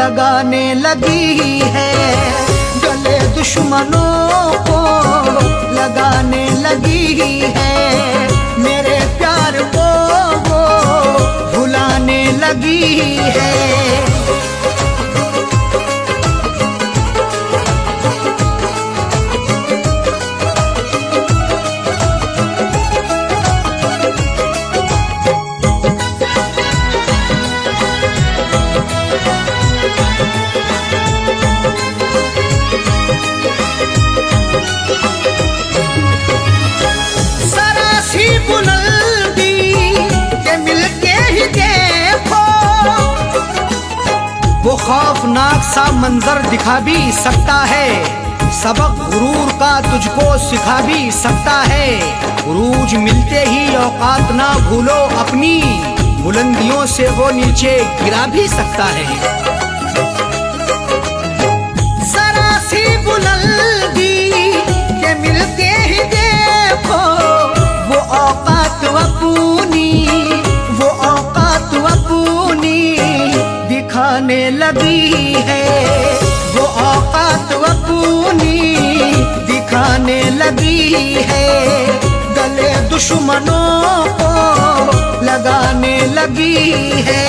लगाने लगी है, गले दुश्मनों को लगाने लगी है, मेरे प्यार को वो भुलाने लगी है। वो खौफनाक सा मंजर दिखा भी सकता है, सबक गुरूर का तुझको सिखा भी सकता है। उरूज मिलते ही औकात ना भूलो अपनी, बुलंदियों से वो नीचे गिरा भी सकता है। जरा सी बुलंदी के मिलते ही देखो, वो औकात अपनी, वो औकात अपनी दिखाने लगी है, वो औकात अपनी दिखाने लगी है, गले दुश्मनों को लगाने लगी है।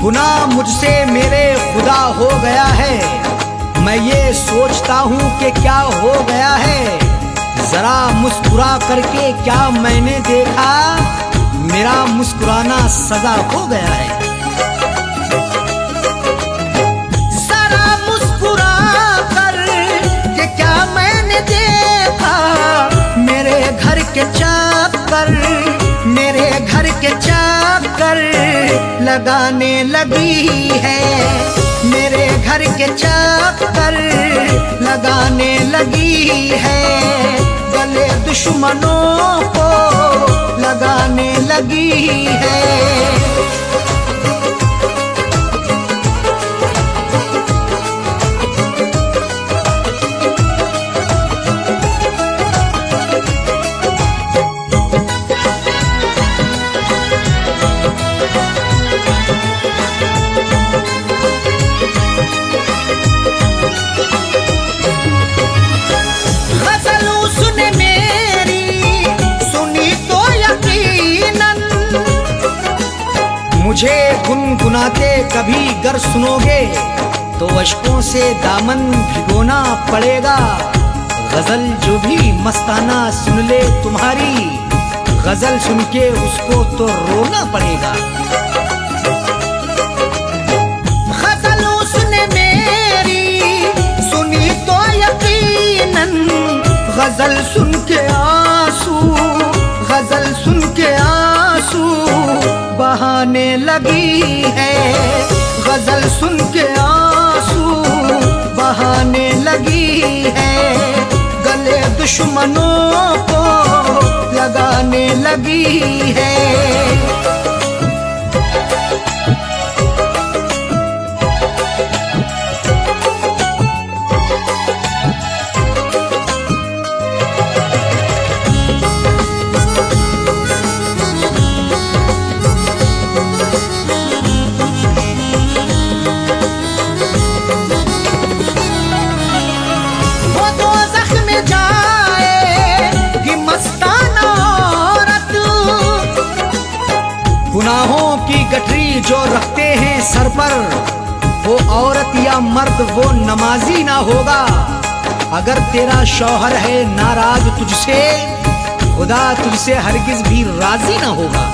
गुनाह मुझसे मेरे खुदा हो गया है, मैं ये सोचता हूँ कि क्या हो गया है। जरा मुस्कुरा करके क्या मैंने देखा, मेरा मुस्कुराना सजा हो गया है। जरा मुस्कुरा कर के क्या मैंने देखा, मेरे घर के चक्कर, मेरे घर के चक्कर लगाने लगी है, मेरे घर के चक्कर लगाने लगी है, गले दुश्मनों को लगाने लगी है। मुझे गुनगुनाते कभी गर सुनोगे तो अश्कों से दामन भिगोना पड़ेगा। गजल जो भी मस्ताना सुन ले तुम्हारी, गजल सुन के उसको तो रोना पड़ेगा। गजल उसने मेरी सुनी तो यकीनन, गजल सुन के आंसू, गजल सुन के आंसू बहाने लगी है, गजल सुन के आंसू बहाने लगी है, गले दुश्मनों को लगाने लगी है। गुनाहों की गठरी जो रखते हैं सर पर, वो औरत या मर्द वो नमाजी ना होगा। अगर तेरा शौहर है नाराज तुझसे, खुदा तुझसे हरगिज भी राजी ना होगा।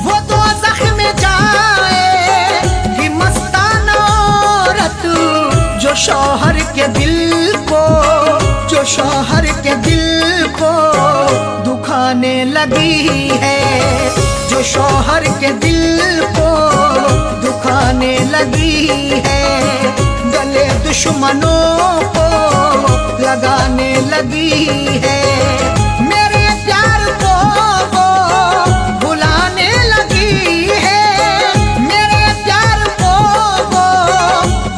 वो दोज़ख में जाएगी मस्ताना औरत, जो शौहर के दिल को, जो शौहर के दिल को दुखाने लगी है, जो शौहर के दिल को लगाने लगी है, गले दुश्मनों को लगाने लगी है। मेरे प्यार को वो भुलाने लगी है, मेरे प्यार को वो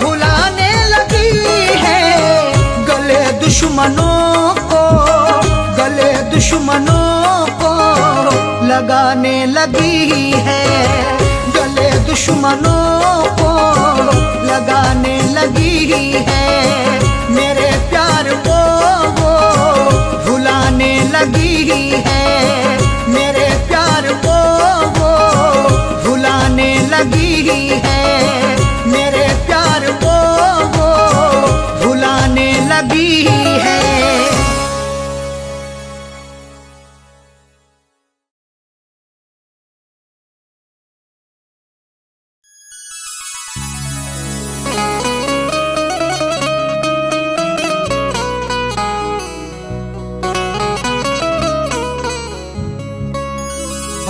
भुलाने लगी है। गले दुश्मनों को, गले दुश्मनों को लगाने लगी है, गले दुश्मनों को लगाने लगी है। मेरे प्यार को वो भुलाने लगी है, मेरे प्यार को वो भुलाने लगी है, मेरे प्यार को वो भुलाने लगी है।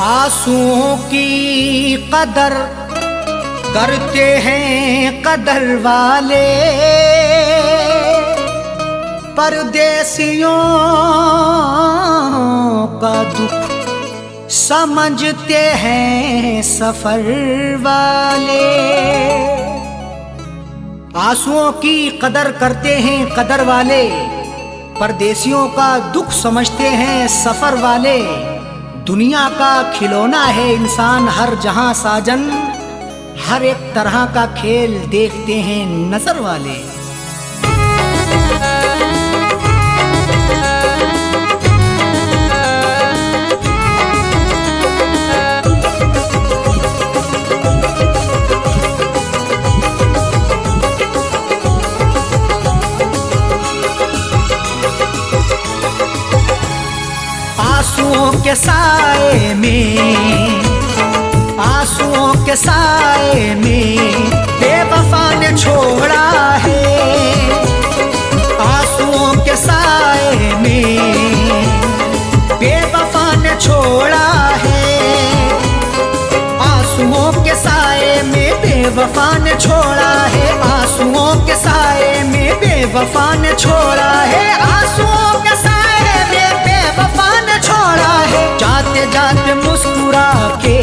आंसुओं की कदर करते हैं कदर वाले, परदेसियों का दुख समझते हैं सफर वाले। आंसुओं की कदर करते हैं कदर वाले, परदेसियों का दुख समझते हैं सफर वाले। दुनिया का खिलौना है इंसान हर जहां साजन, हर एक तरह का खेल देखते हैं नजर वाले। आंसुओं के साए में, आंसुओं के साए में बेवफा ने छोड़ा है, आंसुओं के साए में बेवफा ने छोड़ा है। आंसुओं के साए में बेवफा ने छोड़ा है, आंसुओं के साए में बेवफा ने छोड़ा है, आंसुओं के साए में बेवफा ने छोड़ा है। जाते जाते मुस्कुरा के,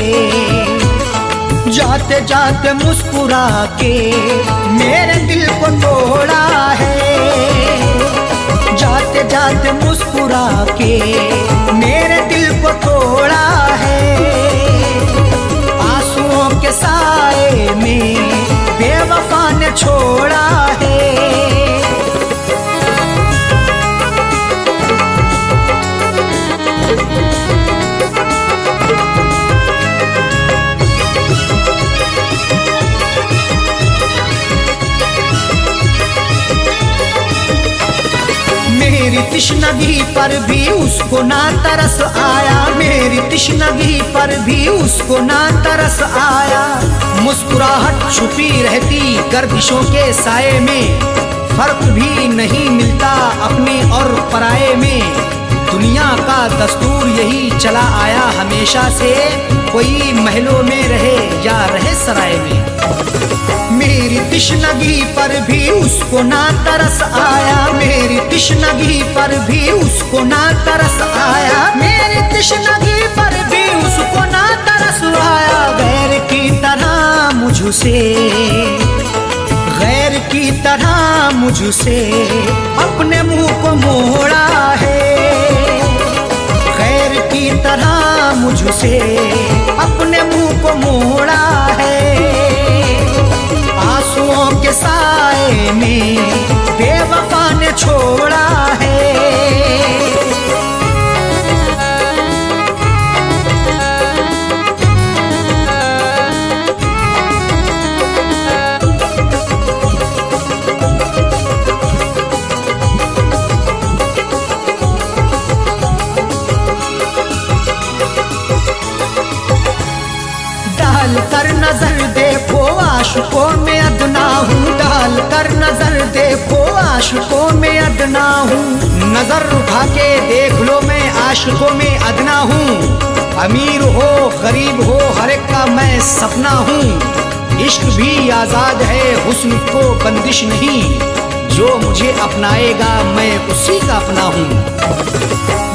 जाते जाते मुस्कुरा के मेरे दिल को तोड़ा है, जाते जाते मुस्कुरा के मेरे दिल को तोड़ा है। आंसुओं के साए में बेवफा ने छोड़ा है। मेरी तिश्नगी पर भी उसको ना तरस आया, मेरी तिश्नगी पर भी उसको ना तरस आया। मुस्कुराहट छुपी रहती गर्दिशों के साए में, फर्क भी नहीं मिलता अपने और पराये में। दुनिया का दस्तूर यही चला आया हमेशा से, कोई महलों में रहे या रहे सराय में। मेरी तिश्नगी पर भी उसको ना तरस आया, मेरी तिश्नगी पर भी उसको ना तरस आया, मेरी तिश्नगी पर भी उसको ना तरस आया। गैर की तरह मुझसे, गैर की तरह मुझसे अपने मुंह को मोड़ा है, गैर की तरह मुझसे अपने मुंह को मोड़ा है। आंसुओं के साए में बेवफा ने छोड़ा है। डाल कर नजर देखो आशिकों में अदना हूँ, डाल कर नजर देखो आशिकों में अदना हूँ। नजर उठा के देख लो मैं आशिकों में अदना हूँ। अमीर हो गरीब हो हर एक का मैं सपना हूँ, इश्क भी आजाद है, हुस्न को बंदिश नहीं। जो मुझे अपनाएगा मैं उसी का अपना हूँ।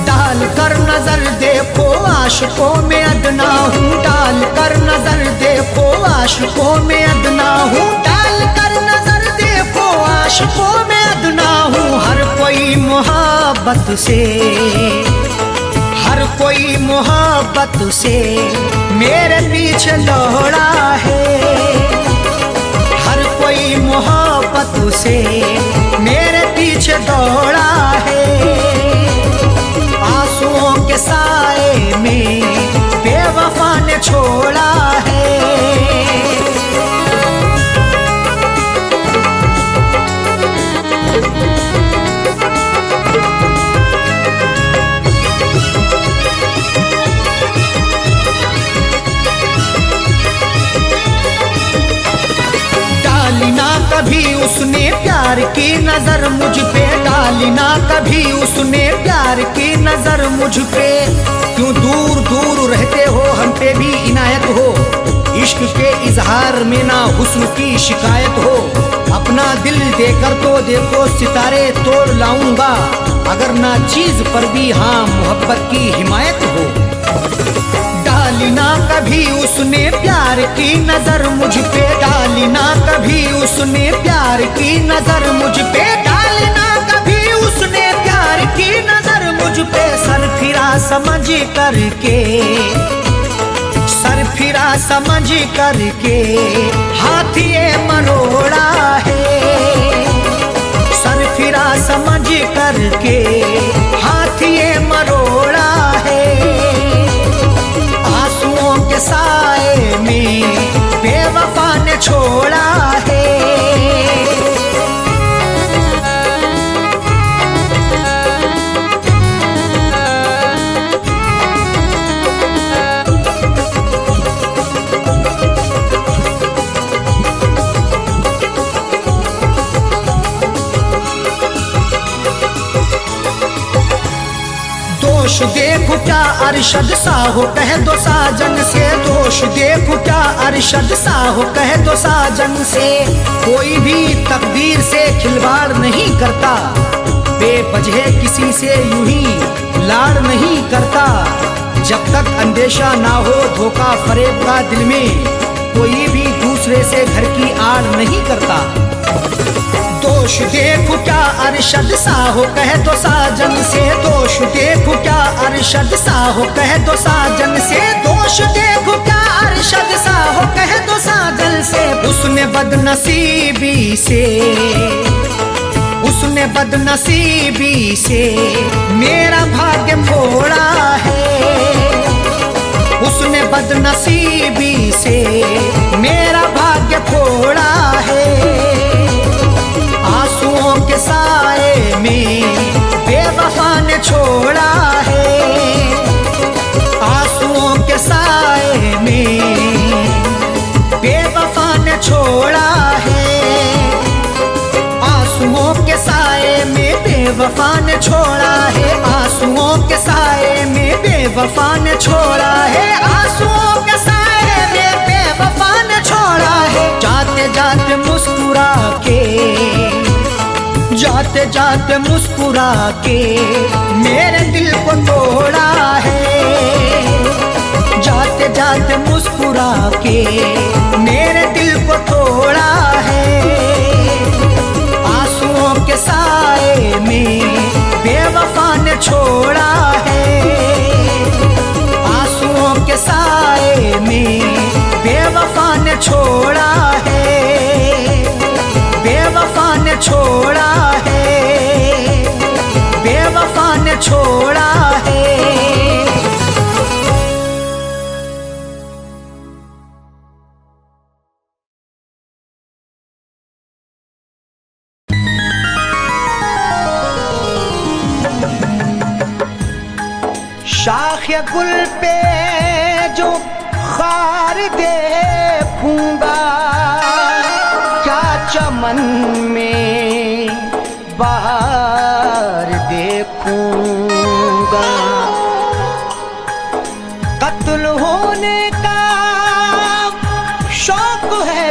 डाल कर नजर देखो आशिकों में अदना हूँ, डाल कर नजर देखो आशिकों में अदना हूँ, डाल कर नजर देखो आशिकों में अदना हूँ। हर कोई मोहब्बत से, हर कोई मोहब्बत से मेरे पीछे दौड़ा है, हर कोई मोहब्बत से मेरे पीछे दौड़ा है। आंसुओं के साए में बेवफा ने छोड़ा है। कभी उसने प्यार की नजर मुझ पे, डाली ना कभी उसने प्यार की नजर मुझ पे। क्यों दूर दूर रहते हो, हम पे भी इनायत हो। इश्क के इजहार में ना हुस्न की शिकायत हो। अपना दिल देकर तो देखो सितारे तोड़ लाऊंगा, अगर ना चीज पर भी हाँ मोहब्बत की हिमायत हो। डाली ना कभी उसने प्यार की नजर मुझ पे, डाली ना कभी उसने प्यार की नजर मुझ पे, डाली ना कभी उसने प्यार की नजर मुझ पे। सर फिरा समझ करके, सर फिरा समझ करके हाथिए मरोड़ा है, सर फिरा समझ करके हाथिए मरोड़ा है। के साए में बेवफा ने छोड़ा है। दोष देखो क्या अरशद सा हो कह दो साजन से, दोष देखो क्या अरशद सा हो कह दो साजन से। कोई भी तकदीर से खिलवाड़ नहीं करता, बेवजह किसी से यूं ही लाड़ नहीं करता। जब तक अंदेशा ना हो धोखा फरेब का दिल में, कोई भी दूसरे से घर की आड़ नहीं करता। दोष देखो क्या अरशद सा हो कह दो साजन से, दोष देखो क्या अरशद सा हो कह दो साजन से, दोष देखो क्या अरशद सा हो कह दो साजन से। उसने बदनसीबी से, उसने बदनसीबी से मेरा भाग्य फोड़ा है, उसने बदनसीबी से मेरा भाग्य फोड़ा है। आंसुओं के साए में बेवफा ने छोड़ा है, आंसुओं के साए में बेवफा ने छोड़ा है, आंसुओं के साए में बेवफा ने छोड़ा है, आंसुओं के साए में बेवफा ने छोड़ा है, आंसुओं के साए में बेवफा ने छोड़ा है। जाते जाते मुस्कुरा के, जाते जाते मुस्कुरा के मेरे दिल को तोड़ा है, जाते जाते मुस्कुरा के मेरे दिल को तोड़ा है। आंसुओं के साए में बेवफा ने छोड़ा है, आंसुओं के साए में बेवफा ने छोड़ा है, बेवफा ने छोड़ा है, बेवफा ने छोड़ा है। शाख गुल पे जो खार देखूंगा, क्या चमन में बाहर देखूंगा। कत्ल होने का शौक है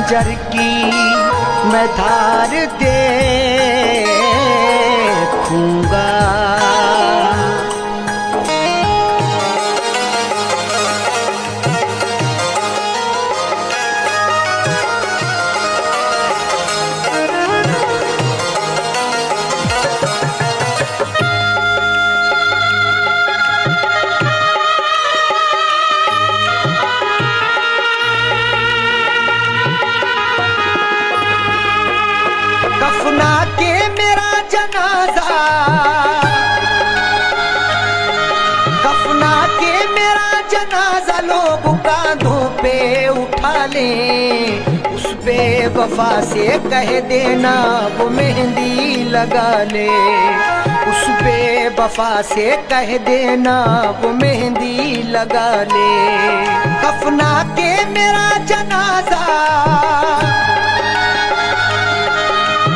खंजर की मैं धार देखूंगा। कफना के मेरा जनाजा, कफना के मेरा जनाजा लोग कांधों पे उठा ले। उस बेवफा से कह देना वो मेहंदी लगा ले। उस बेवफा से कह देना वो मेहंदी लगा ले। कफना के मेरा जनाजा,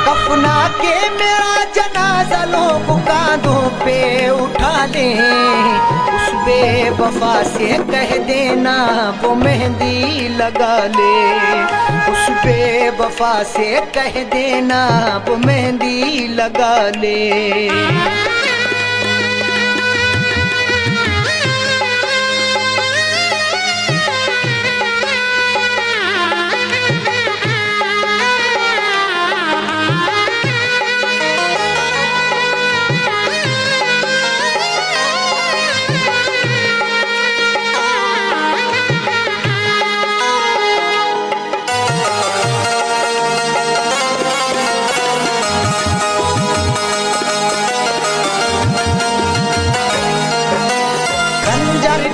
कफना के मेरा जनाजा लोग कांधों पे उठा ले। उस बेवफा से कह देना वो मेहंदी लगा ले। उस बेवफा से कह देना वो मेहंदी लगा ले।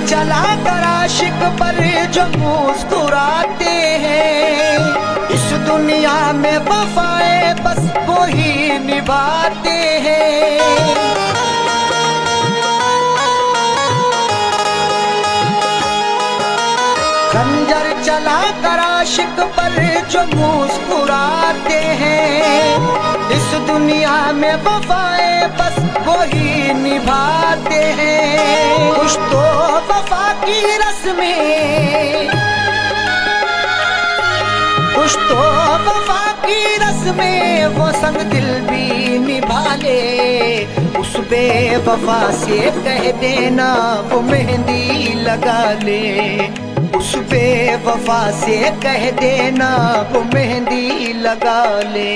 चला कर आशिक पर जो मुस्कुराते हैं, इस दुनिया में वफाए बस वो ही निभाते हैं। खंजर चला कर आशिक पर जो मुस्कुराते हैं, इस दुनिया में वफाए बस वो ही निभाते हैं। कुछ तो वफा की रस्में, कुछ तो वफा की रस्में वो संग दिल भी निभा ले। उस बेवफा से कह देना वो मेहंदी लगा ले। उस बेवफा से कह देना वो मेहंदी लगा ले।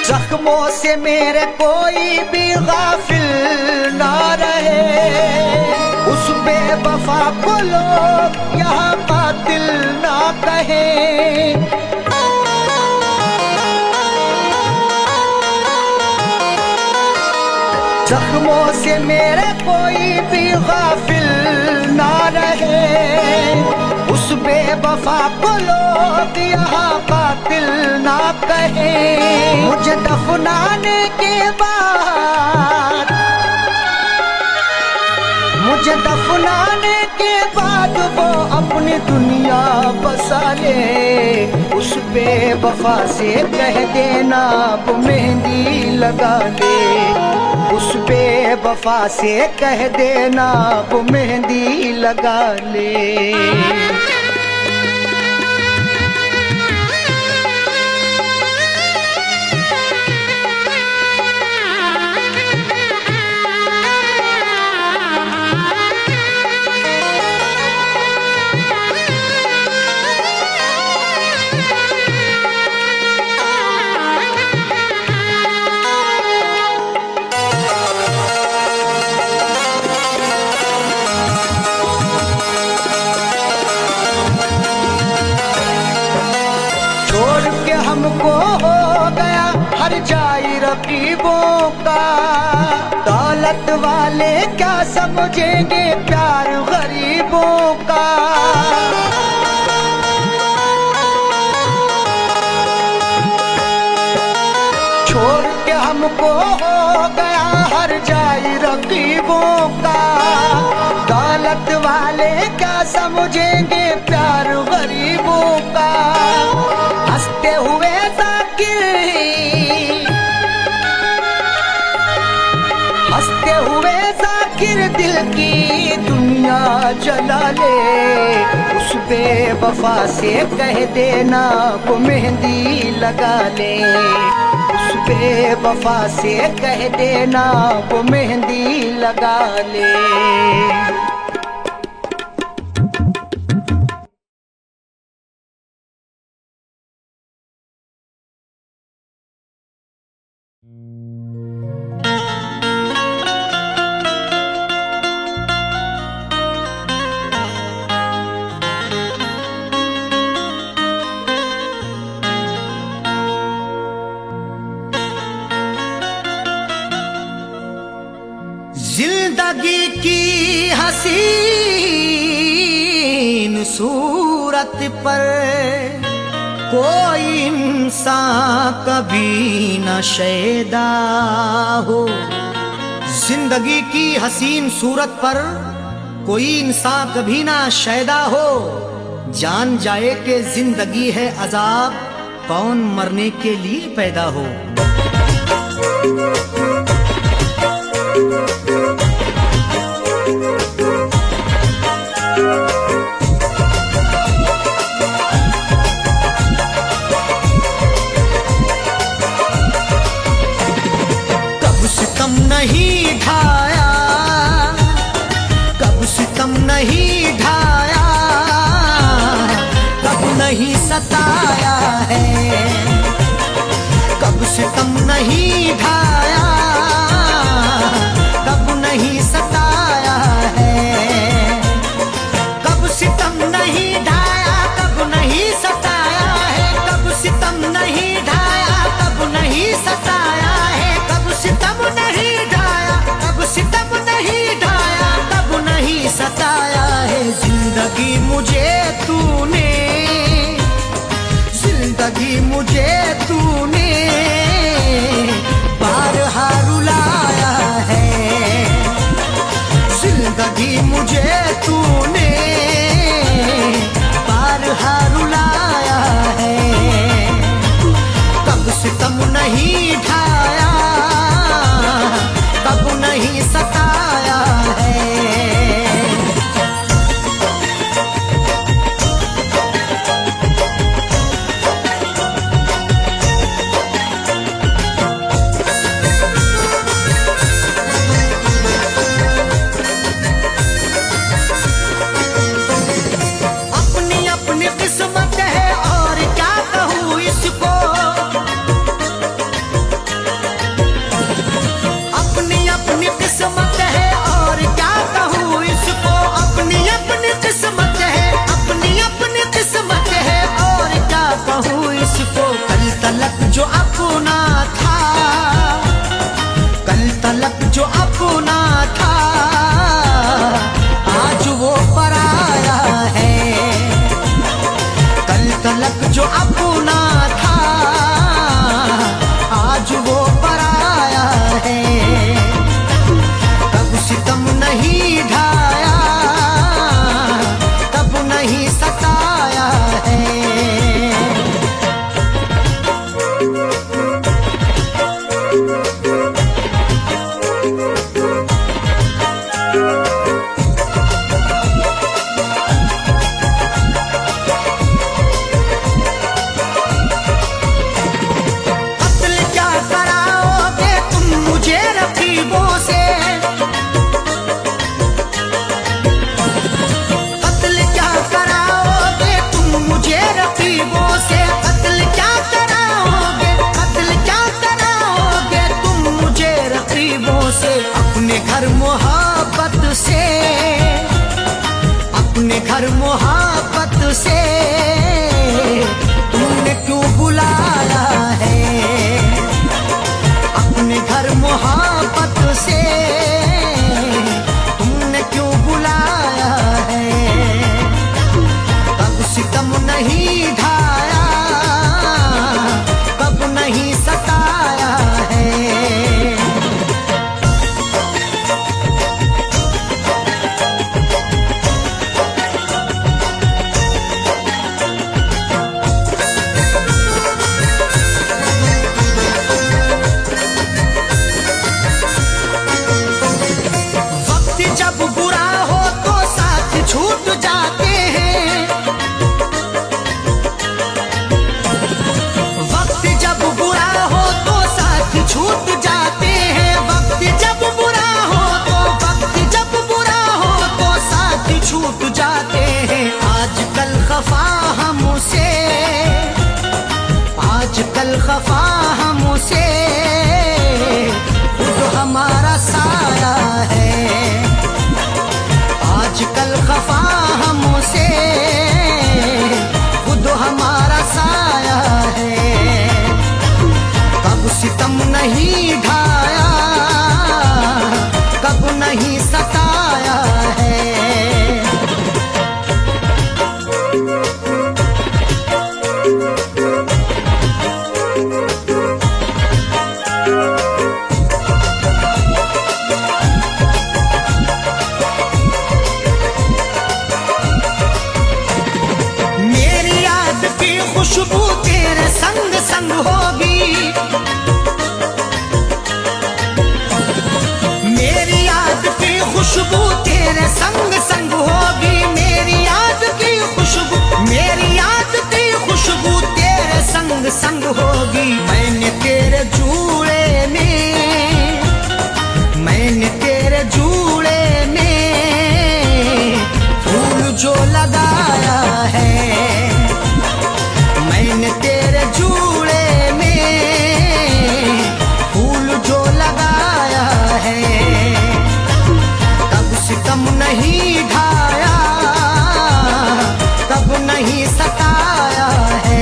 जख्मों से मेरे कोई भी गाफिल ना रहे। उस बेवफा को लोग यहाँ कातिल ना कहे। जख्मों से मेरे कोई भी गाफिल ना रहे। उस बेवफा को लोग यहाँ कातिल ना कहे। मुझे दफनाने के बाद, मुझे दफनाने के बाद वो अपनी दुनिया बसा ले। उस बेवफा से कह देना वो मेहंदी लगा ले। उस बेवफा से कह देना वो मेहंदी लगा ले। हमको हो गया हर जाई रकीबों का। दौलत वाले क्या समझेंगे प्यार गरीबों का। छोड़ के हमको हो गया हर जाई रकीबों का। दौलत वाले क्या समझेंगे प्यार गरीबों का। हंसते हुए जाकिर, हंसते हुए जाकिर दिल की दुनिया जला ले। उस बेवफा से कह देना वो मेहंदी लगा ले। उस बेवफा से कह देना वो मेहंदी लगा ले। जिंदगी की हसीन सूरत पर कोई इंसान कभी न शैदा हो। जिंदगी की हसीन सूरत पर कोई इंसान कभी ना शैदा हो। जान जाए कि जिंदगी है अजाब, कौन मरने के लिए पैदा हो। नहीं ढाया, कब सितम नहीं ढाया, कब नहीं सताया है। कब सितम नहीं ढाया, कब नहीं सताया है। कब सितम नहीं ढाया, कब नहीं सताया है। कब सितम नहीं ढाया, कब नहीं सताया है। कब सितम नहीं ढाया, कब सितम नहीं ढाया, कब नहीं सताया है। जिंदगी मुझे तूने, जिंदगी मुझे तूने बारहा रुलाया है। जिंदगी मुझे तूने बारहा रुलाया है। कब सितम नहीं ढाया, कब नहीं सताया है। अपनी अपनी किस्मत है और क्या कहूँ इसको। अपनी अपनी किस्मत है और क्या कहूँ इसको। अपनी अपनी किस्मत है, अपनी अपनी किस्मत है और क्या कहूँ इसको। कल तलक जो अपना था, कल तलक जो अपना था, आज वो पराया है। कल तलक जो अपना था, आज वो पराया है। कब सितम नहीं ढाया, कब नहीं सताया है। कत्ल क्या कराओगे तुम मुझे रकीबों से। कत्ल क्या कराओगे तुम मुझे रकीबों से। कत्ल क्या कराओगे, कत्ल क्या कराओगे तुम मुझे रकीबों से। अपने घर मोहब्बत से, अपने घर मोहब्बत से तुमने क्यों बुलाया है। अपने घर मोहब्बत से तुमने क्यों बुलाया है। कब सितम नहीं ढाया, कब नहीं सताया है। सितम नहीं ढाया, कब नहीं सताया है। मेरी याद की खुशबू तेरे संग संग होगी, मेरी याद की खुशबू तेरे संग संग होगी, मेरी याद की खुशबू, मेरी याद की खुशबू तेरे संग संग होगी। मैंने तेरे जूड़े में, मैंने तेरे जूड़े में फूल जो लगाया है, मैंने तेरे जूड़े में फूल जो लगाया है। कब सितम नहीं ढाया, कब नहीं सताया है।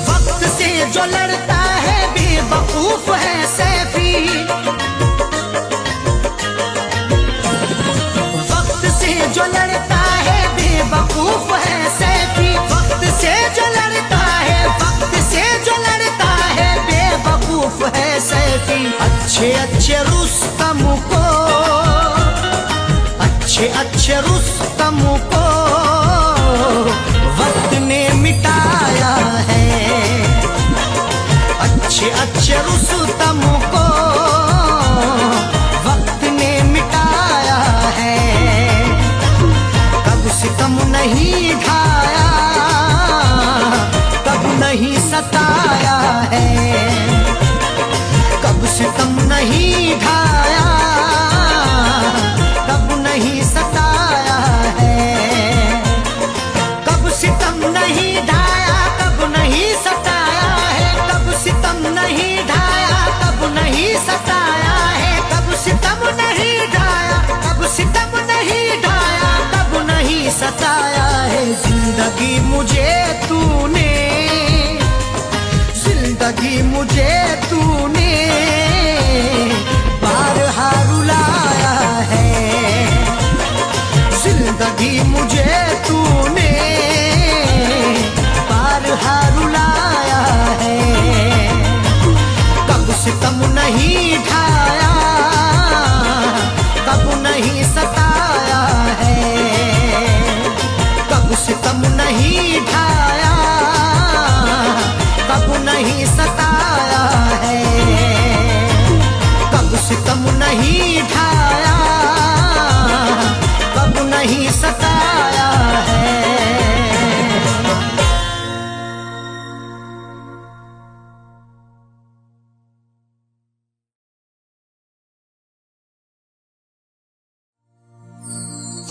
वक्त से जो लड़ता है बेवकूफ है सैफी, वक्त से जो लड़ता है बेवकूफ है सैफी, वक्त से जो लड़ता है, वक्त से जो लड़ता है बेवकूफ है सैफी। अच्छे अच्छे रुस्तम को, अच्छे अच्छे रुस्तम को वक्त ने मिटाया है, अच्छे अच्छे रुस्तम को वक्त ने मिटाया है। कब सितम नहीं ढाया, कब नहीं सताया है। कब सितम नहीं ढाया, कब नहीं सताया है। कब सितम नहीं ढाया, कब नहीं सताया है। कब सितम नहीं ढाया, कब नहीं सताया है। कब सितम नहीं ढाया, कब सितम नहीं ढाया, कब नहीं सताया है। जिंदगी मुझे तूने, जिंदगी मुझे तूने बारहा रुलाया है। जिंदगी मुझे तूने बारहा रुलाया है। कब सितम नहीं ढाया, कब नहीं सताया है। कब सितम नहीं ढाया, कब नहीं सताया है। कब सितम नहीं ढाया, कब नहीं सताया है।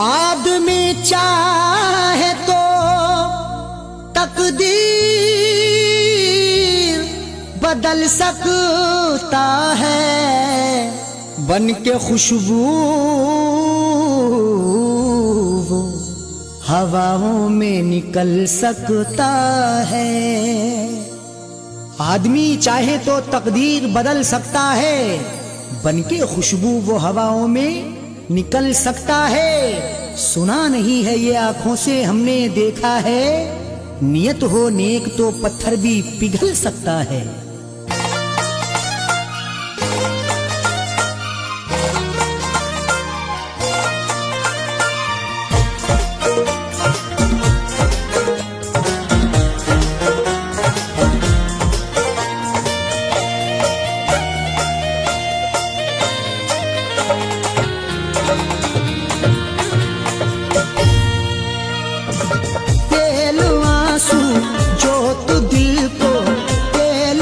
आदमी चाहे तो तकदीर बदल सकता है, बन के खुशबू वो हवाओं में निकल सकता है। आदमी चाहे तो तकदीर बदल सकता है, बन के खुशबू वो हवाओं में निकल सकता है। सुना नहीं है ये आंखों से हमने देखा है, नियत हो नेक तो पत्थर भी पिघल सकता है। तेल आंसू जो तू दिल को, तेल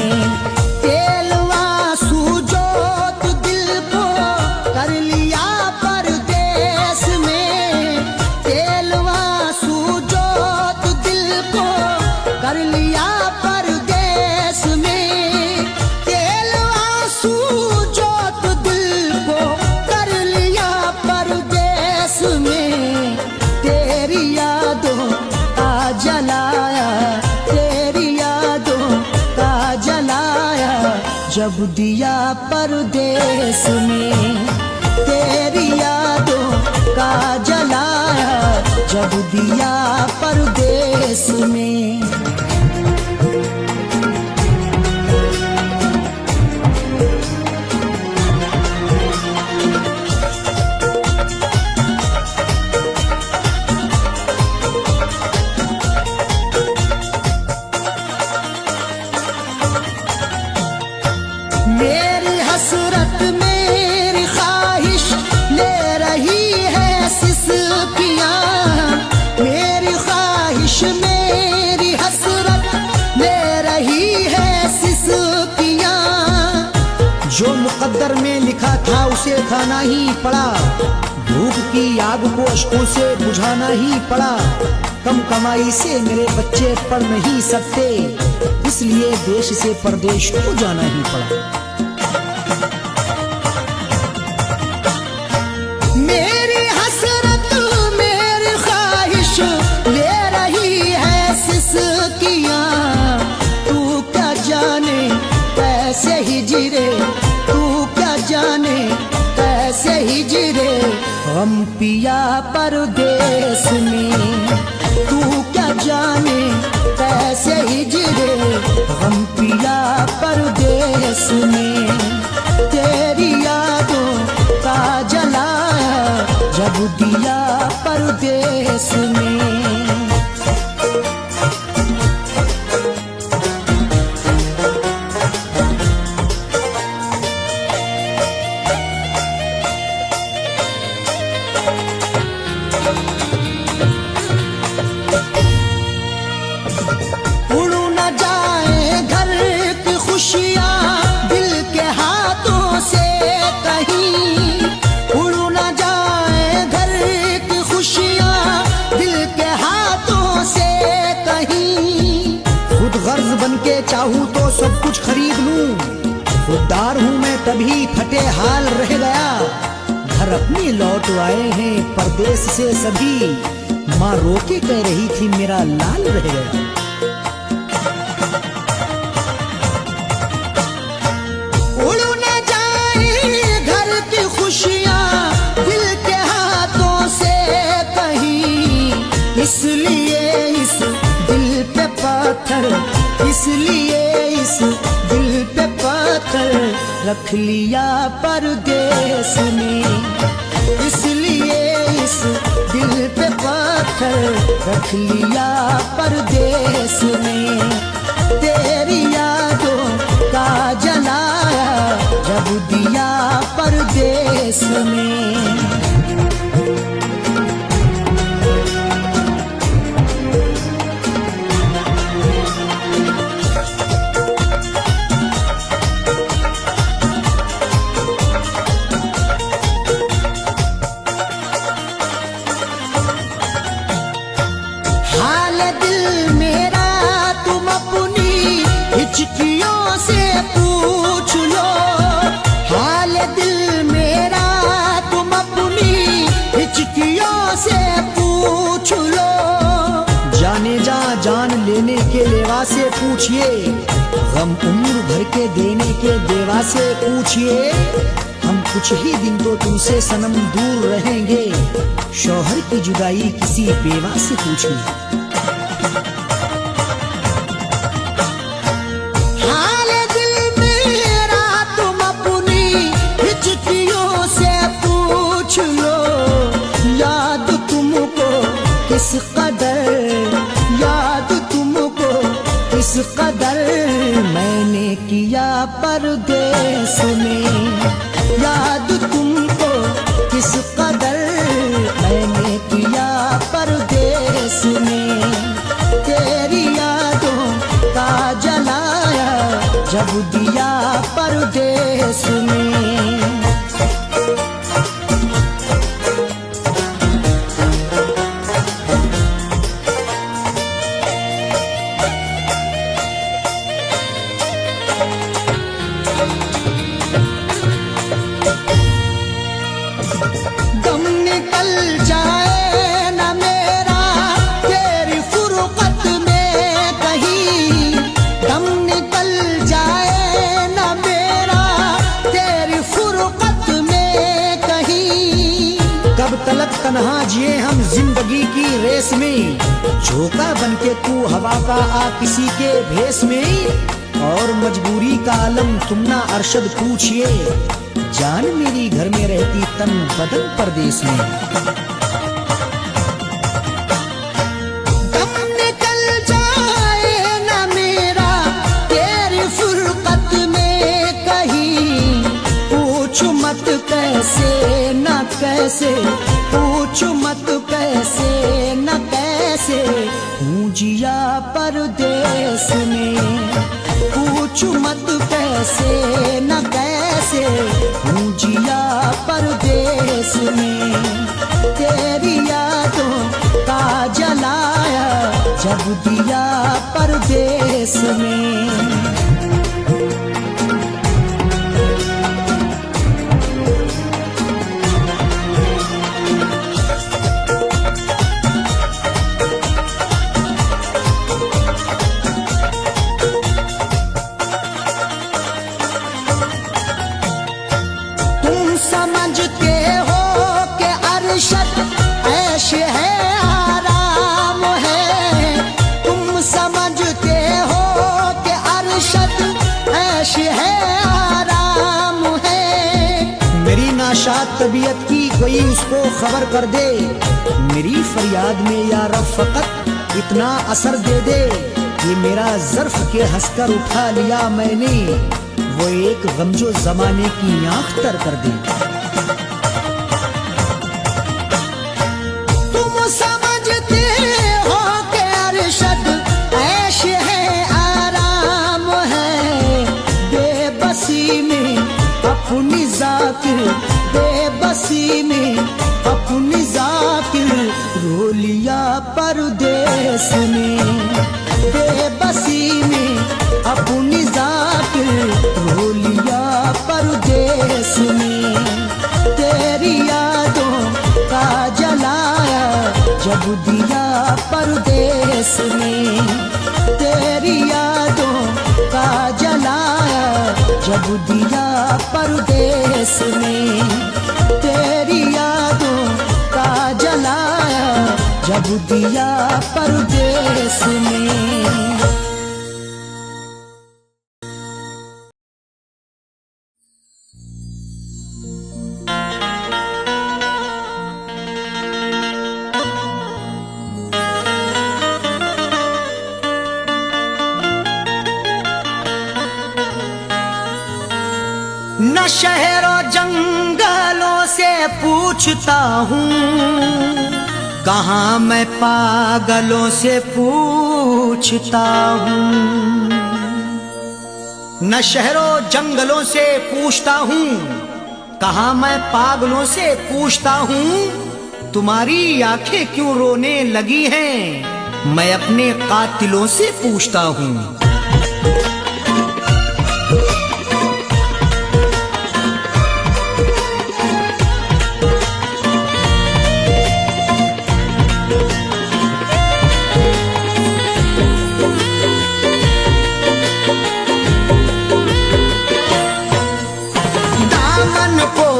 में। तेलवा सूझो तो दिल को कर लिया परदेस में। तेलवा सूझो तो दिल को कर लिया परदेस में। तेलवा सूझो तो दिल को कर लिया परदेस में। तेरी यादों का जलाया, तेरी यादों का जलाया जब दिया परदेस में। तेरी यादों का जलाया जब दिया परदेस में। मेरी हसरत मेरी ख्वाहिश ले रही है सिसकियाँ। मेरी ख्वाहिश मेरी हसरत ले रही है सिसकियाँ। जो मुकद्दर में लिखा था उसे खाना ही पड़ा। भूख की आग को अश्कों से बुझाना ही पड़ा। कम कमाई से मेरे बच्चे पढ़ नहीं सकते, इसलिए देश से परदेश को जाना ही पड़ा। मेरी हसरत मेरी ख्वाहिश ले रही है सिसकियाँ। तू क्या जाने कैसे हिजरे, तू क्या जाने कैसे हिजरे हम पिया परदेस में। तू क्या जाने कैसे हिजरे हम पिया परदेस में। तेरी यादों का जलाया जब दिया परदेस में। उड़ न जाए घर की खुशियाँ दिल के हाथों से कहीं। उड़ न जाए घर की खुशियाँ दिल के हाथों से कहीं। खुद गर्ज बन के चाहूँ तो सब कुछ खरीद लूं। खुददार हूँ मैं तभी फटे हाल रह गया। घर अपने लौट आए हैं परदेस से सभी। माँ रोके कह रही थी मेरा लाल रह गया। उड़ न जाए घर की खुशियाँ दिल के हाथों से कहीं। इसलिए इस दिल पे पत्थर, इसलिए इस दिल पे पत्थर रख लिया परदेस में। इसलिए इस दिल पे पत्थर रख लिया परदेस में। तेरी यादों का जलाया जब दिया परदेस में। हाल दिल मेरा तुम अपनी हिचकियों से पूछ लो। हाल दिल मेरा तुम अपनी हिचकियों से पूछ लो। जाने जा जान लेने के लेवा से पूछिए। गम उम्र भर के देने के देवा से पूछिए। हम कुछ ही दिन तो तुमसे सनम दूर रहेंगे। शौहर की जुदाई किसी बेवा से पूछिए। हाल दिल मेरा तुम अपनी हिचकियों से पूछ लो। याद तुमको किस कदर, याद तुमको किस कदर मैंने किया परदेस में। याद तुमको किस कदर मैंने किया परदेस में। तेरी यादों का जलाया जब जब दिया परदेस में। दम निकल जाए न मेरा तेरी फुरकत में कहीं, दम निकल जाए न मेरा तेरी फुरकत में कहीं। कब तलक तन्हा जिए हम जिंदगी की रेस में, झोंका बनके तू हवा का आ किसी के भेस में। और मजबूरी का आलम तुम ना अरशद पूछिए, जान मेरी घर में रहती तन बदन परदेस में। दम निकल जाए न मेरा तेरी फुरकत में कहीं, पूछ मत कैसे न कैसे, पूछ मत कैसे न कैसे, हूँ जिया परदेस में। पूछ मत कैसे न कैसे, हूँ जिया परदेस में। तेरी यादों का जलाया जब दिया परदेस में। समझते हो कि अरशद ऐश है आराम है, तुम समझते हो कि अरशद ऐश है आराम है। मेरी नाशाद तबीयत की कोई उसको खबर कर दे, मेरी फरियाद में या रब फकत इतना असर दे दे। ये मेरा ज़र्फ के हंसकर उठा लिया मैंने, वो एक गमजो जमाने की आंख तर कर दे। तुम समझते हो कि अरशद ऐश है आराम है, बेबसी में अपनी जाकिर, बेबसी में अपनी जाकिर रो लिया परदेस में। बेबसी में अपनी जाकिर रो लिया परदेस में। तेरी यादों का जलाया जब दिया परदेस में। तेरी यादों का जलाया जब दिया परदेस में। तेरी यादों का जलाया जब दिया परदेस में। न शहरों जंगलों से पूछता हूँ, कहाँ मैं पागलों से पूछता हूँ। न शहरों जंगलों से पूछता हूँ, कहाँ मैं पागलों से पूछता हूँ। तुम्हारी आंखें क्यों रोने लगी हैं, मैं अपने कातिलों से पूछता हूँ।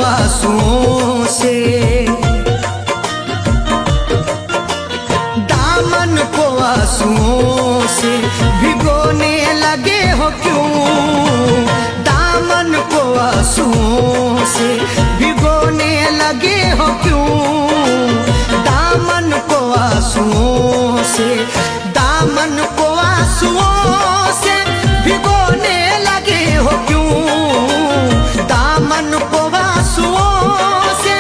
आंसुओं से दामन को आंसुओं से भिगोने लगे हो क्यों। दामन को आंसुओं से भिगोने लगे हो क्यों। दामन को आंसुओं से, दामन को आंसुओं से भिगोने लगे हो क्यों। दामन को आंसुओं से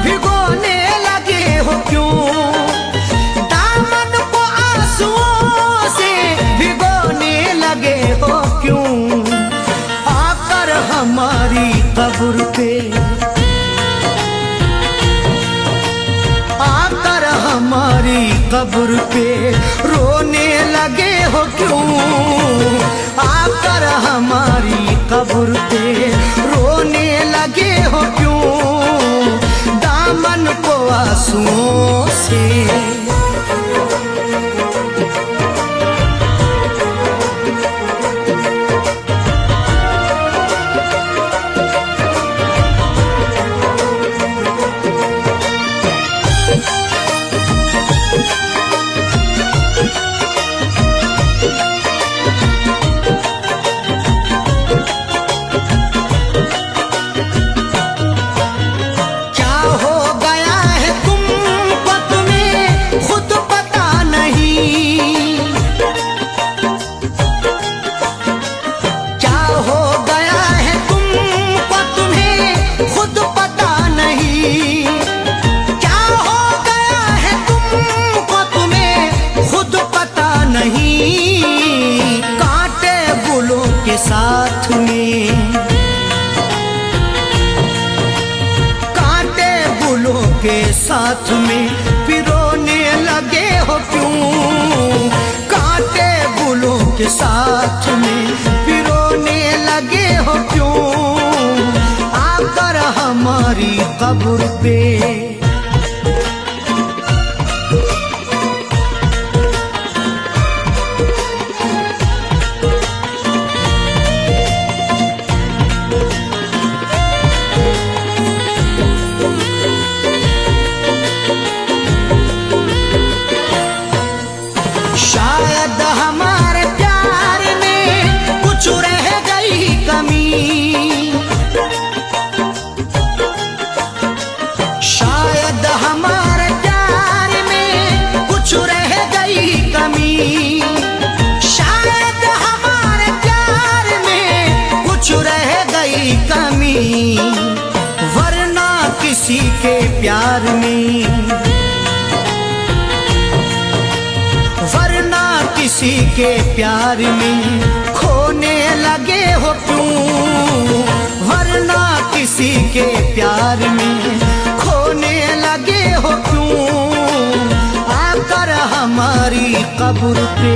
भिगोने लगे हो क्यों। दामन को आंसुओं से भिगोने लगे हो क्यों। हमारी कब्र पे, आकर हमारी कब्र पे रोने लगे हो क्यों? आकर हमारी कब्र पे रोने लगे हो क्यों? दामन को आंसुओं से साथ में, कांटे बुलों के साथ में पिरोने लगे हो क्यों? कांटे बुलों के साथ में पिरोने लगे हो क्यों? आकर हमारी कब्र पे, शायद हमारे प्यार में कुछ रह गई कमी, शायद हमारे प्यार में कुछ रह गई कमी, शायद हमारे प्यार में कुछ रह गई कमी, वरना किसी के प्यार में, वरना किसी के प्यार में खोने लगे हो क्यों? वरना किसी के प्यार में खोने लगे हो क्यों? आकर हमारी कब्र पे,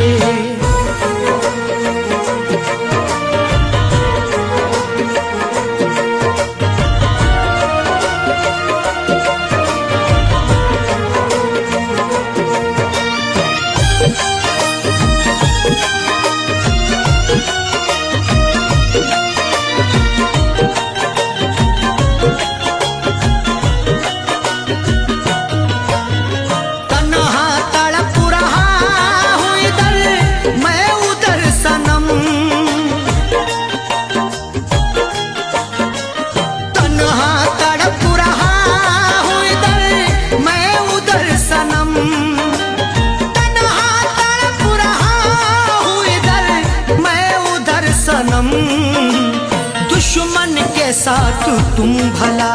दुश्मन के साथ तुम भला,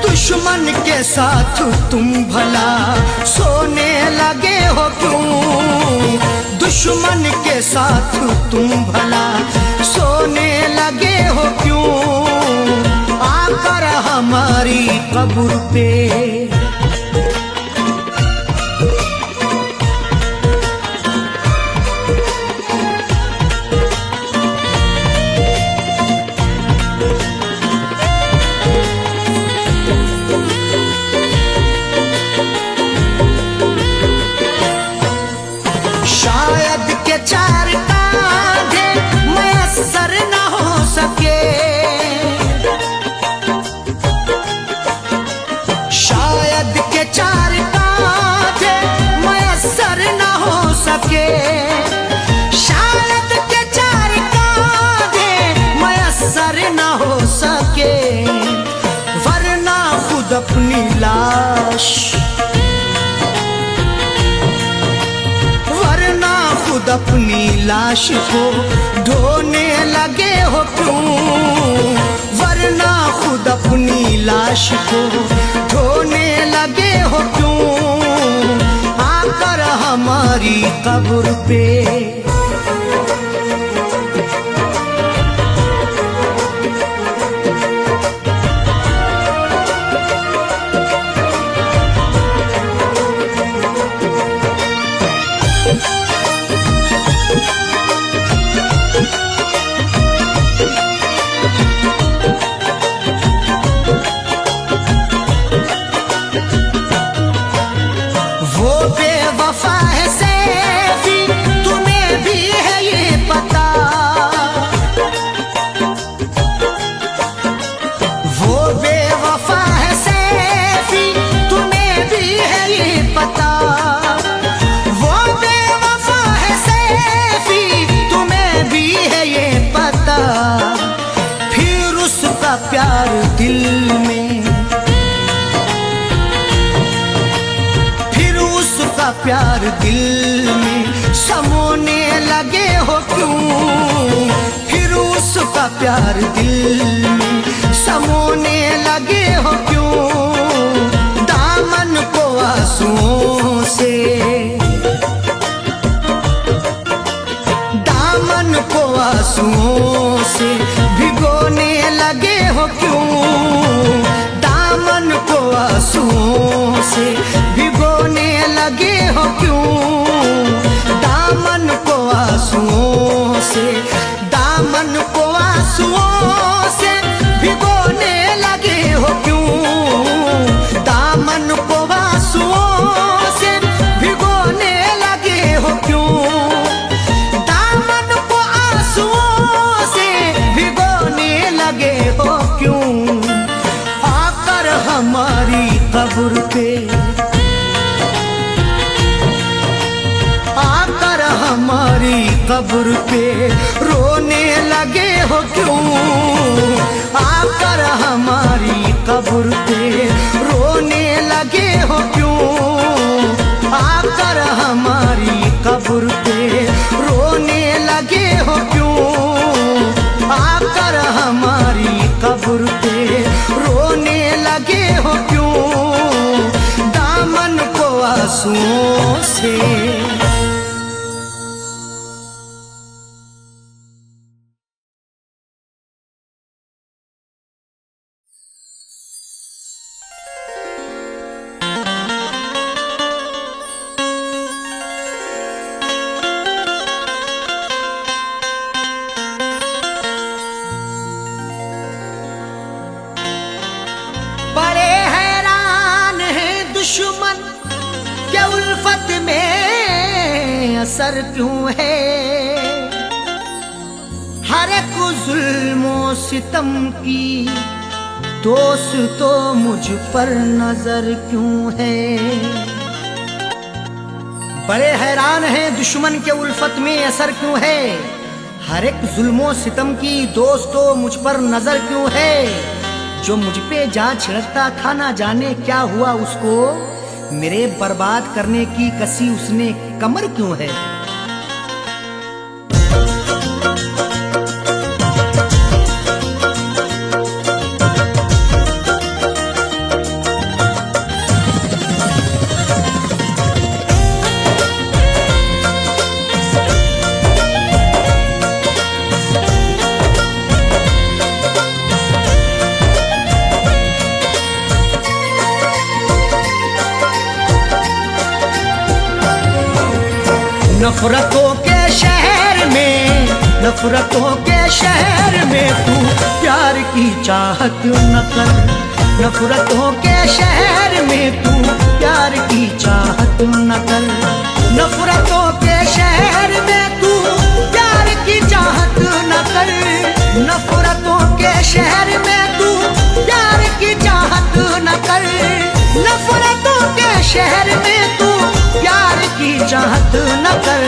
दुश्मन के साथ तुम भला सोने लगे हो क्यों? दुश्मन के साथ तुम भला सोने लगे हो क्यों? आकर हमारी कब्र पे, शायद के चार कांधे मयस्सर न हो सके, शायद के चार कांधे मयस्सर न हो सके, शायद के चार कांधे मयस्सर न हो सके, वरना खुद अपनी लाश, खुद अपनी लाश को ढोने लगे हो क्यों? वरना खुद अपनी लाश को ढोने लगे हो क्यों? आकर हमारी कब्र पे, प्यार दिल में, फिर उसका प्यार दिल में समोने लगे हो क्यों, फिर उसका प्यार दिल में समोने लगे हो क्यों, दामन को आंसुओं से, दामन को आंसुओं से भिगोने लगे हो क्यों, दामन को आंसुओं से भिगोने लगे हो क्यों, दामन को आंसुओं से, दामन को आंसुओं से भिगोने लगे हो क्यों, दामन को आंसुओं से भिगोने लगे हो क्यों, दामन को आंसुओं से भिगोने लगे हो क्यों, आकर हमारी कब्र पे, आकर हमारी कब्र पे रोने लगे हो क्यों, आकर हमारी कब्र पे रोने लगे हो क्यों, आकर हमारी कब्र पे रोने लगे हो क्यों, आकर हमारी कब्र पे रोने लगे हो क्यों, दामन को आंसुओं से। बड़े हैरान हैं दुश्मन के उल्फत में असर क्यों है, हर एक जुल्मो सितम की दोस्त तो मुझ पर नजर क्यों है। बड़े हैरान हैं दुश्मन के उल्फत में असर क्यों है, हर एक जुल्मो सितम की दोस्त तो मुझ पर नजर क्यों है, जो मुझ पे जा छिड़कता था ना जाने क्या हुआ उसको, मेरे बर्बाद करने की कसी उसने कमर क्यों है। नफरतों के शहर में, नफरतों के शहर में तू प्यार की चाहत न कर, नफरतों के शहर में तू प्यार की चाहत न कर, नफरतों के शहर में तू प्यार की चाहत न कर, नफरतों के शहर में तू प्यार की चाहत न कर, नफरतों के शहर में तू प्यार की चाहत न कर।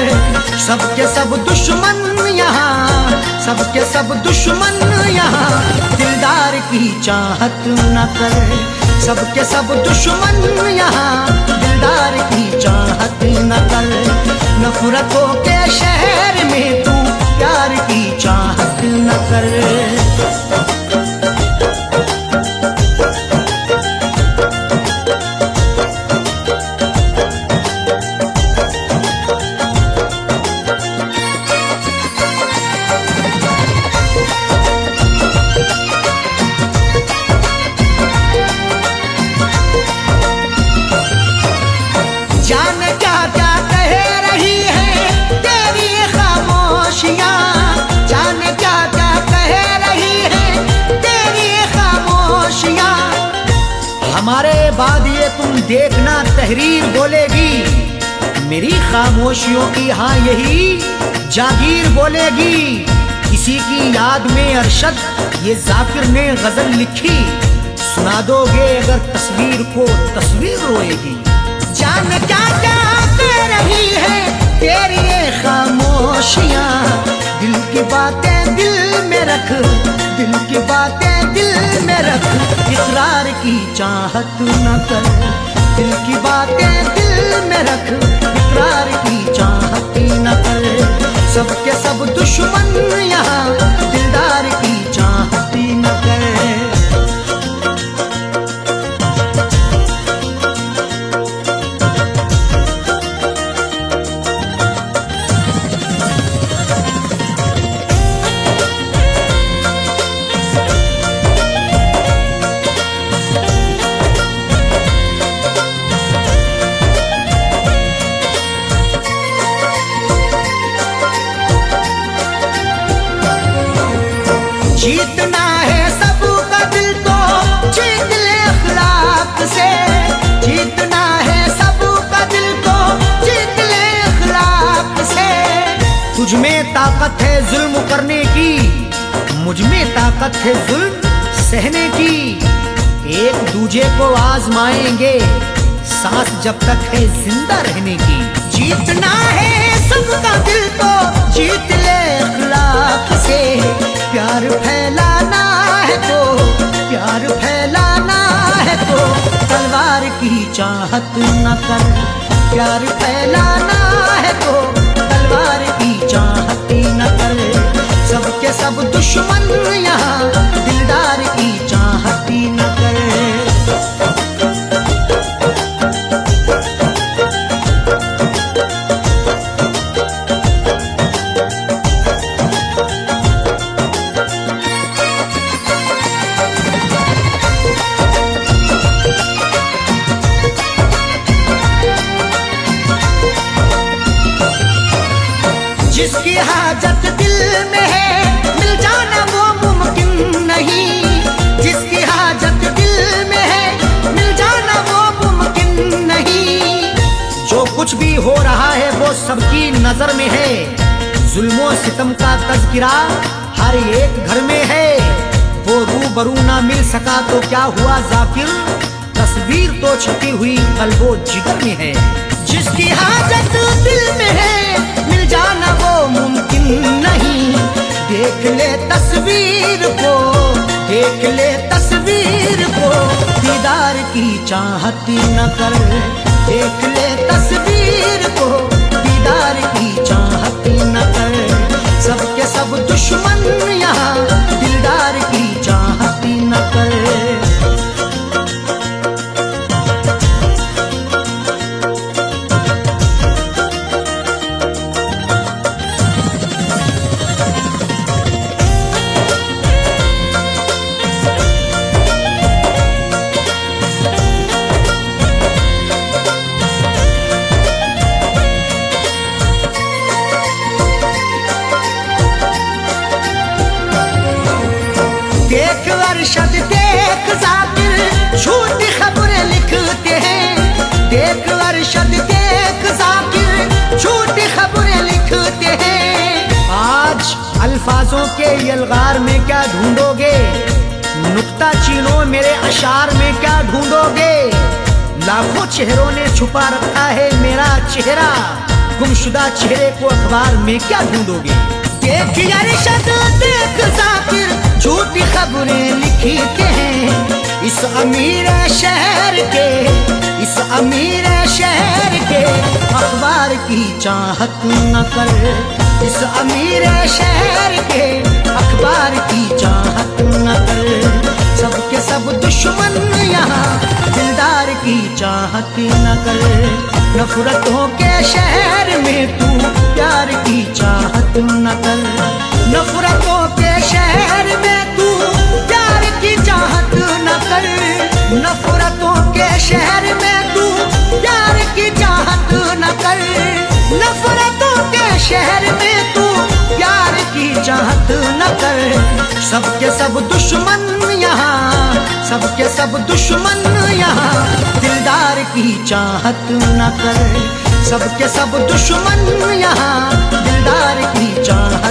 सबके सब दुश्मन यहाँ, सबके सब दुश्मन यहाँ दिलदार की चाहत न कर, सबके सब दुश्मन यहाँ दिलदार की चाहत न कर, नफरतों के शहर में तू प्यार की चाहत न कर। जाने क्या क्या कह रही है तेरी खामोशियाँ, जाने क्या क्या कह रही है तेरी खामोशियाँ। हमारे बाद ये तुम देखना तहरीर बोलेगी, मेरी खामोशियों की हाँ यही जागीर बोलेगी। किसी की याद में अरशद ये जाकिर ने गजल लिखी, सुना दोगे अगर तस्वीर को तस्वीर रोएगी। जान क्या क्या कह रही है तेरी ये खामोशियाँ, दिल की बातें दिल में रख, दिल की बातें दिल में रख, इकरार की चाहत न कर। दिल की बातें दिल में रख, इकरार की चाहत न कर। सबके सब दुश्मन यहाँ, दिलदार की चाहत न कर। जीतना है सबका दिल तो जीत ले अखलाक से। जीतना है सबका दिल तो जीत ले अखलाक से। तुझ में ताकत है जुल्म करने की, मुझ में ताकत है जुल्म सहने की। एक दूजे को आजमाएंगे सांस जब तक है जिंदा रहने की। जीतना है सबका दिल तो जीत ले अखलाक से। प्यार फैलाना है तो, प्यार फैलाना है तो तलवार की चाहत न कर। प्यार फैलाना है तो तलवार की चाहत न कर। सबके सब दुश्मन यहाँ, दिलदार की चाहत न कर। जिसकी हाजत दिल में है मिल जाना वो मुमकिन नहीं। जिसकी हाजत दिल में है मिल जाना वो मुमकिन नहीं। जो कुछ भी हो रहा है वो सबकी नजर में है। जुल्मों सितम का तज़किरा हर एक घर में है। वो रूबरू ना मिल सका तो क्या हुआ जाकिर, तस्वीर तो छपी हुई कल्बो जिगर में है। जिसकी हाजत दिल में है मिल जाना वो मुमकिन नहीं। देख ले तस्वीर को, देख ले तस्वीर को, दीदार की चाहत न कर। देख ले तस्वीर को, दीदार की चाहत न कर। सबके सब दुश्मन यहाँ, दिलदार की चाहत न कर। देख अरशद देख जाकिर झूठी खबरें लिखते हैं। देख अरशद देख जाकिर झूठी खबरें लिखते हैं। आज अल्फाजों के यलगार में क्या ढूंढोगे, नुक्ता चीनो मेरे अशार में क्या ढूंढोगे। लाखों चेहरों ने छुपा रखा है मेरा चेहरा, गुमशुदा चेहरे को अखबार में क्या ढूंढोगे। देख अरशद देख जाकिर झूठी खबरें लिखते हैं। इस अमीर शहर के, इस अमीर शहर के अखबार की चाहत न कर। इस अमीर शहर के अखबार की चाहत न कर। सबके सब दुश्मन यहाँ, दिलदार की चाहत न कर। नफरतों के शहर में तू प्यार की चाहत न कर। नफरतों के शहर में तू प्यार की चाहत न कर। नफरतों के शहर में तू प्यार की चाहत न कर। नफरतों के शहर में तू प्यार की चाहत न कर। सबके सब दुश्मन यहाँ, सबके सब दुश्मन यहाँ, दिलदार की चाहत न कर। सबके सब दुश्मन यहाँ, दिलदार की चाहत